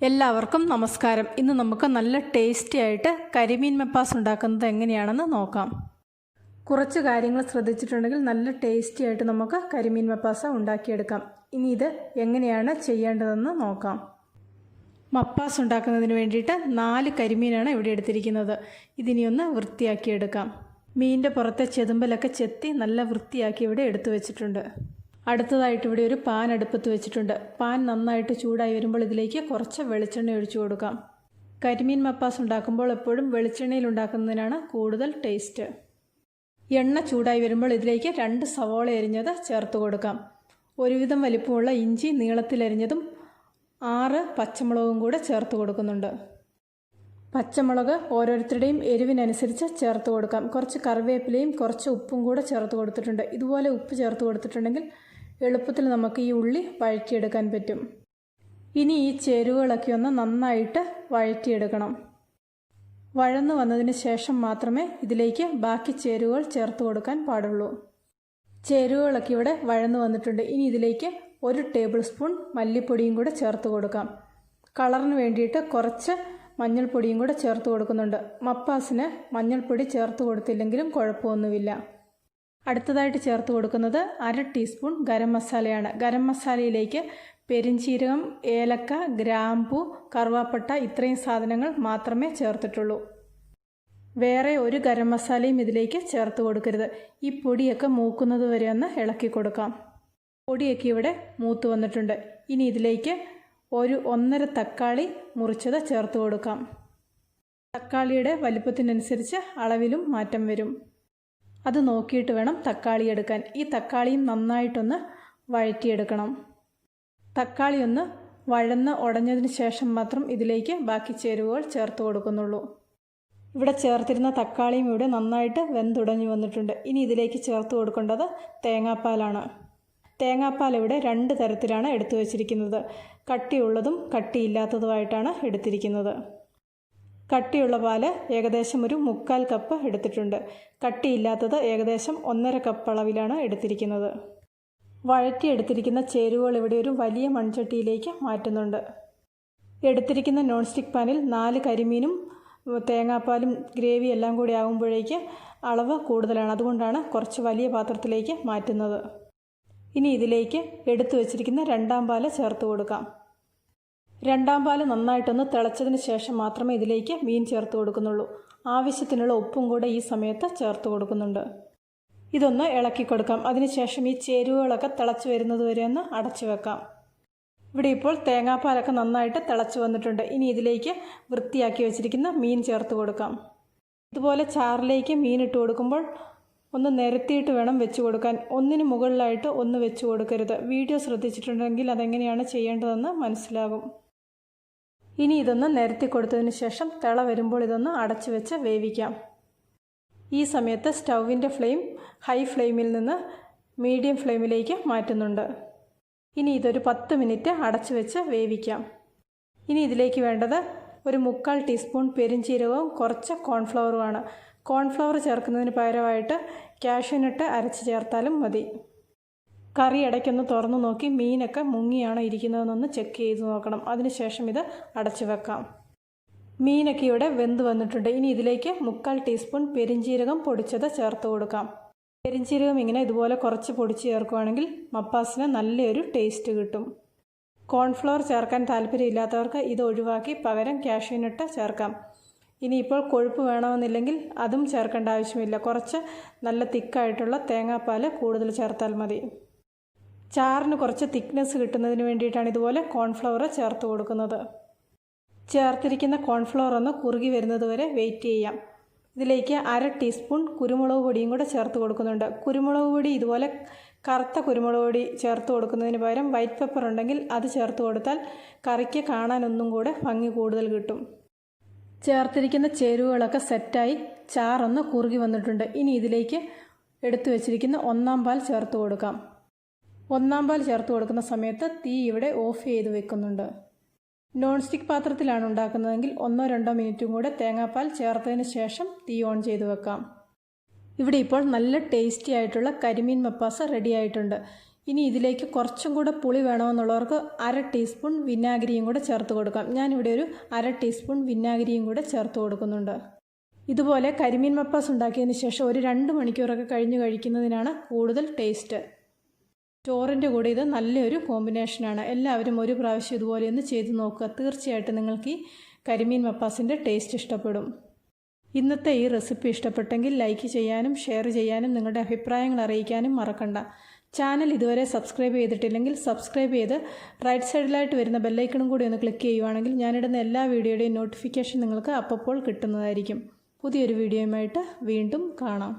എല്ലാവർക്കും നമസ്കാരം. ഇന്ന് നമുക്ക് നല്ല ടേസ്റ്റി ആയിട്ട് കരിമീൻ മപ്പാസ് ഉണ്ടാക്കുന്നത് എങ്ങനെയാണെന്ന് നോക്കാം. കുറച്ച് കാര്യങ്ങൾ ശ്രദ്ധിച്ചിട്ടുണ്ടെങ്കിൽ നല്ല ടേസ്റ്റി ആയിട്ട് നമുക്ക് കരിമീൻ മപ്പാസ ഉണ്ടാക്കിയെടുക്കാം. ഇനി ഇത് എങ്ങനെയാണ് ചെയ്യേണ്ടതെന്ന് നോക്കാം. മപ്പാസ് ഉണ്ടാക്കുന്നതിന് വേണ്ടിയിട്ട് 4 കരിമീനാണ് ഇവിടെ എടുത്തിരിക്കുന്നത്. ഇതിനി ഒന്ന് വൃത്തിയാക്കിയെടുക്കാം. മീനിൻ്റെ പുറത്തെ ചെതുമ്പലൊക്കെ ചെത്തി നല്ല വൃത്തിയാക്കി ഇവിടെ എടുത്തു വെച്ചിട്ടുണ്ട്. അടുത്തതായിട്ട് ഇവിടെ ഒരു പാൻ അടുപ്പത്ത് വെച്ചിട്ടുണ്ട്. പാൻ നന്നായിട്ട് ചൂടായി വരുമ്പോൾ ഇതിലേക്ക് കുറച്ച് വെളിച്ചെണ്ണ ഒഴിച്ചു കൊടുക്കാം. കരിമീൻ മപ്പാസ് ഉണ്ടാക്കുമ്പോൾ എപ്പോഴും വെളിച്ചെണ്ണയിൽ ഉണ്ടാക്കുന്നതിനാണ് കൂടുതൽ ടേസ്റ്റ്. എണ്ണ ചൂടായി വരുമ്പോൾ ഇതിലേക്ക് 2 സവോള അരിഞ്ഞത് ചേർത്ത് കൊടുക്കാം. ഒരുവിധം വലിപ്പമുള്ള ഇഞ്ചി നീളത്തിലരിഞ്ഞതും 6 പച്ചമുളകും കൂടെ ചേർത്ത് കൊടുക്കുന്നുണ്ട്. പച്ചമുളക് ഓരോരുത്തരുടെയും എരിവിനനുസരിച്ച് ചേർത്ത് കൊടുക്കാം. കുറച്ച് കറിവേപ്പിലയും കുറച്ച് ഉപ്പും കൂടെ ചേർത്ത് കൊടുത്തിട്ടുണ്ട്. ഇതുപോലെ ഉപ്പ് ചേർത്ത് കൊടുത്തിട്ടുണ്ടെങ്കിൽ എളുപ്പത്തിൽ നമുക്ക് ഈ ഉള്ളി വഴറ്റിയെടുക്കാൻ പറ്റും. ഇനി ഈ ചേരുവകളൊക്കെ ഒന്ന് നന്നായിട്ട് വഴറ്റിയെടുക്കണം. വഴന്നു വന്നതിന് ശേഷം മാത്രമേ ഇതിലേക്ക് ബാക്കി ചേരുവകൾ ചേർത്ത് കൊടുക്കാൻ പാടുള്ളൂ. ചേരുവകളൊക്കെ ഇവിടെ വഴന്നു വന്നിട്ടുണ്ട്. ഇനി ഇതിലേക്ക് 1 ടേബിൾ സ്പൂൺ മല്ലിപ്പൊടിയും കൂടെ ചേർത്ത് കൊടുക്കാം. കളറിന് വേണ്ടിയിട്ട് കുറച്ച് മഞ്ഞൾപ്പൊടിയും കൂടെ ചേർത്ത് കൊടുക്കുന്നുണ്ട്. മപ്പാസിന് മഞ്ഞൾപ്പൊടി ചേർത്ത് കൊടുത്തില്ലെങ്കിലും കുഴപ്പമൊന്നുമില്ല. അടുത്തതായിട്ട് ചേർത്ത് കൊടുക്കുന്നത് 1/2 ടീസ്പൂൺ ഗരം മസാലയാണ്. ഗരം മസാലയിലേക്ക് പെരിഞ്ചീരകം, ഏലക്ക, ഗ്രാമ്പൂ, കറുവാപ്പട്ട ഇത്രയും സാധനങ്ങൾ മാത്രമേ ചേർത്തിട്ടുള്ളൂ. വേറെ ഒരു ഗരം മസാലയും ഇതിലേക്ക് ചേർത്ത് കൊടുക്കരുത്. ഈ പൊടിയൊക്കെ മൂക്കുന്നത് വരെ ഒന്ന് ഇളക്കി കൊടുക്കാം. പൊടിയൊക്കെ ഇവിടെ മൂത്ത് വന്നിട്ടുണ്ട്. ഇനി ഇതിലേക്ക് 1.5 തക്കാളി മുറിച്ചത് ചേർത്ത് കൊടുക്കാം. തക്കാളിയുടെ വലിപ്പത്തിനനുസരിച്ച് അളവിലും മാറ്റം വരും. അത് നോക്കിയിട്ട് വേണം തക്കാളി എടുക്കാൻ. ഈ തക്കാളിയും നന്നായിട്ടൊന്ന് വഴറ്റിയെടുക്കണം. തക്കാളി ഒന്ന് വഴന്ന് ഉടഞ്ഞതിന് ശേഷം മാത്രം ഇതിലേക്ക് ബാക്കി ചേരുവകൾ ചേർത്ത് കൊടുക്കുന്നുള്ളൂ. ഇവിടെ ചേർത്തിരുന്ന തക്കാളിയും ഇവിടെ നന്നായിട്ട് വെന്തുടഞ്ഞു വന്നിട്ടുണ്ട്. ഇനി ഇതിലേക്ക് ചേർത്ത് കൊടുക്കേണ്ടത് തേങ്ങാപ്പാലാണ്. തേങ്ങാപ്പാൽ ഇവിടെ 2 തരത്തിലാണ് എടുത്തു വച്ചിരിക്കുന്നത്. കട്ടിയുള്ളതും കട്ടിയില്ലാത്തതുമായിട്ടാണ് എടുത്തിരിക്കുന്നത്. കട്ടിയുള്ള പാല് ഏകദേശം ഒരു 1/4 കപ്പ് എടുത്തിട്ടുണ്ട്. കട്ടിയില്ലാത്തത് ഏകദേശം 1.5 കപ്പ് അളവിലാണ് എടുത്തിരിക്കുന്നത്. വഴറ്റിയെടുത്തിരിക്കുന്ന ചേരുവകൾ ഇവിടെ ഒരു വലിയ മൺചട്ടിയിലേക്ക് മാറ്റുന്നുണ്ട്. എടുത്തിരിക്കുന്ന നോൺ സ്റ്റിക്ക് പാനിൽ 4 കരിമീനും തേങ്ങാപ്പാലും ഗ്രേവി എല്ലാം കൂടി ആകുമ്പോഴേക്ക് അളവ് കൂടുതലാണ്. അതുകൊണ്ടാണ് കുറച്ച് വലിയ പാത്രത്തിലേക്ക് മാറ്റുന്നത്. ഇനി ഇതിലേക്ക് എടുത്തു വച്ചിരിക്കുന്ന 2ാം പാല് ചേർത്ത് കൊടുക്കാം. 2ാം പാല് നന്നായിട്ടൊന്ന് തിളച്ചതിന് ശേഷം മാത്രമേ ഇതിലേക്ക് മീൻ ചേർത്ത് കൊടുക്കുന്നുള്ളൂ. ആവശ്യത്തിനുള്ള ഉപ്പും കൂടെ ഈ സമയത്ത് ചേർത്ത് കൊടുക്കുന്നുണ്ട്. ഇതൊന്ന് ഇളക്കി കൊടുക്കാം. അതിനുശേഷം ഈ ചേരുവകളൊക്കെ തിളച്ച് വരുന്നത് വരെ ഒന്ന് അടച്ചു വെക്കാം. ഇവിടെ ഇപ്പോൾ തേങ്ങാപ്പാലൊക്കെ നന്നായിട്ട് തിളച്ച് വന്നിട്ടുണ്ട്. ഇനി ഇതിലേക്ക് വൃത്തിയാക്കി വെച്ചിരിക്കുന്ന മീൻ ചേർത്ത് കൊടുക്കാം. ഇതുപോലെ ചാറിലേക്ക് മീൻ ഇട്ട് കൊടുക്കുമ്പോൾ ഒന്ന് നിരത്തിയിട്ട് വേണം വെച്ച് കൊടുക്കാൻ. ഒന്നിന് മുകളിലായിട്ട് ഒന്ന് വെച്ച് കൊടുക്കരുത്. വീഡിയോ ശ്രദ്ധിച്ചിട്ടുണ്ടെങ്കിൽ അതെങ്ങനെയാണ് ചെയ്യേണ്ടതെന്ന് മനസ്സിലാകും. ഇനി ഇതൊന്ന് നിരത്തി കൊടുത്തതിന് ശേഷം തിള വരുമ്പോൾ ഇതൊന്ന് അടച്ചു വെച്ച് വേവിക്കാം. ഈ സമയത്ത് സ്റ്റൗവിൻ്റെ ഫ്ലെയിം ഹൈ ഫ്ലെയിമിൽ നിന്ന് മീഡിയം ഫ്ലെയിമിലേക്ക് മാറ്റുന്നുണ്ട്. ഇനി ഇതൊരു 10 മിനിറ്റ് അടച്ചു വെച്ച് വേവിക്കാം. ഇനി ഇതിലേക്ക് വേണ്ടത് ഒരു 1/4 ടീസ്പൂൺ പെരിഞ്ചീരകവും കുറച്ച് കോൺഫ്ലവറുമാണ്. കോൺഫ്ലവർ ചേർക്കുന്നതിന് പകരമായിട്ട് കാഷ്യൂനട്ട് അരച്ച് ചേർത്താലും മതി. കറി ഇടയ്ക്കൊന്ന് തുറന്നു നോക്കി മീനൊക്കെ മുങ്ങിയാണോ ഇരിക്കുന്നതെന്നൊന്ന് ചെക്ക് ചെയ്ത് നോക്കണം. അതിനുശേഷം ഇത് അടച്ചു വെക്കാം. മീനൊക്കെ ഇവിടെ വെന്ത് വന്നിട്ടുണ്ട്. ഇനി ഇതിലേക്ക് 1/4 ടീസ്പൂൺ പെരിഞ്ചീരകം പൊടിച്ചത് ചേർത്ത് കൊടുക്കാം. പെരിഞ്ചീരകം ഇങ്ങനെ ഇതുപോലെ കുറച്ച് പൊടിച്ച് ചേർക്കുകയാണെങ്കിൽ മപ്പാസിന് നല്ലൊരു ടേസ്റ്റ് കിട്ടും. കോൺഫ്ലവർ ചേർക്കാൻ താല്പര്യമില്ലാത്തവർക്ക് ഇത് ഒഴിവാക്കി പകരം കാഷ്യൂനട്ട് ചേർക്കാം. ഇനിയിപ്പോൾ കൊഴുപ്പ് വേണമെന്നില്ലെങ്കിൽ അതും ചേർക്കേണ്ട ആവശ്യമില്ല. കുറച്ച് നല്ല തിക്കായിട്ടുള്ള തേങ്ങാപ്പാൽ കൂടുതൽ ചേർത്താൽ മതി. ചാറിന് കുറച്ച് തിക്നെസ് കിട്ടുന്നതിന് വേണ്ടിയിട്ടാണ് ഇതുപോലെ കോൺഫ്ലവർ ചേർത്ത് കൊടുക്കുന്നത്. ചേർത്തിരിക്കുന്ന കോൺഫ്ലവർ ഒന്ന് കുറുകി വരുന്നത് വരെ വെയിറ്റ് ചെയ്യാം. ഇതിലേക്ക് 1/2 ടീസ്പൂൺ കുരുമുളക് പൊടിയും കൂടെ ചേർത്ത് കൊടുക്കുന്നുണ്ട്. കുരുമുളക് പൊടി ഇതുപോലെ കറുത്ത കുരുമുളക് പൊടി ചേർത്ത് കൊടുക്കുന്നതിന് പകരം വൈറ്റ് പെപ്പർ ഉണ്ടെങ്കിൽ അത് ചേർത്ത് കൊടുത്താൽ കറിക്ക് കാണാനൊന്നും കൂടെ ഭംഗി കൂടുതൽ കിട്ടും. ചേർത്തിരിക്കുന്ന ചേരുവകളൊക്കെ സെറ്റായി ചാറൊന്ന് കുറുകി വന്നിട്ടുണ്ട്. ഇനി ഇതിലേക്ക് എടുത്തു വച്ചിരിക്കുന്ന 1ാം പാൽ ചേർത്ത് കൊടുക്കാം. 1ാം പാൽ ചേർത്ത് കൊടുക്കുന്ന സമയത്ത് തീ ഇവിടെ ഓഫ് ചെയ്ത് വെക്കുന്നുണ്ട്. നോൺ സ്റ്റിക്ക് പാത്രത്തിലാണ് ഉണ്ടാക്കുന്നതെങ്കിൽ 1-2 മിനിറ്റും കൂടെ തേങ്ങാപ്പാൽ ചേർത്തതിന് ശേഷം തീ ഓൺ ചെയ്ത് വെക്കാം. ഇവിടെ ഇപ്പോൾ നല്ല ടേസ്റ്റി ആയിട്ടുള്ള കരിമീൻ മപ്പാസ് റെഡി ആയിട്ടുണ്ട്. ഇനി ഇതിലേക്ക് കുറച്ചും കൂടെ പുളി വേണമെന്നുള്ളവർക്ക് 1/2 ടീസ്പൂൺ വിനാഗിരിയും കൂടെ ചേർത്ത് കൊടുക്കാം. ഞാനിവിടെ ഒരു 1/2 ടീസ്പൂൺ വിനാഗിരിയും കൂടെ ചേർത്ത് കൊടുക്കുന്നുണ്ട്. ഇതുപോലെ കരിമീൻ മപ്പാസ് ഉണ്ടാക്കിയതിന് ശേഷം ഒരു 2 മണിക്കൂറൊക്കെ കഴിഞ്ഞ് കഴിക്കുന്നതിനാണ് കൂടുതൽ ടേസ്റ്റ്. ചോറിൻ്റെ കൂടെ ഇത് നല്ലൊരു കോമ്പിനേഷനാണ്. എല്ലാവരും ഒരു പ്രാവശ്യം ഇതുപോലെ ഒന്ന് ചെയ്ത് നോക്കുക. തീർച്ചയായിട്ടും നിങ്ങൾക്ക് ഈ കരിമീൻ മപ്പാസിൻ്റെ ടേസ്റ്റ് ഇഷ്ടപ്പെടും. ഇന്നത്തെ ഈ റെസിപ്പി ഇഷ്ടപ്പെട്ടെങ്കിൽ ലൈക്ക് ചെയ്യാനും ഷെയർ ചെയ്യാനും നിങ്ങളുടെ അഭിപ്രായങ്ങൾ അറിയിക്കാനും മറക്കണ്ട. ചാനൽ ഇതുവരെ സബ്സ്ക്രൈബ് ചെയ്തിട്ടില്ലെങ്കിൽ സബ്സ്ക്രൈബ് ചെയ്ത് റൈറ്റ് സൈഡിലായിട്ട് വരുന്ന ബെല്ലൈക്കണും കൂടി ഒന്ന് ക്ലിക്ക് ചെയ്യുവാണെങ്കിൽ ഞാനിടുന്ന എല്ലാ വീഡിയോയുടെയും നോട്ടിഫിക്കേഷൻ നിങ്ങൾക്ക് അപ്പോൾ കിട്ടുന്നതായിരിക്കും. പുതിയൊരു വീഡിയോയുമായിട്ട് വീണ്ടും കാണാം.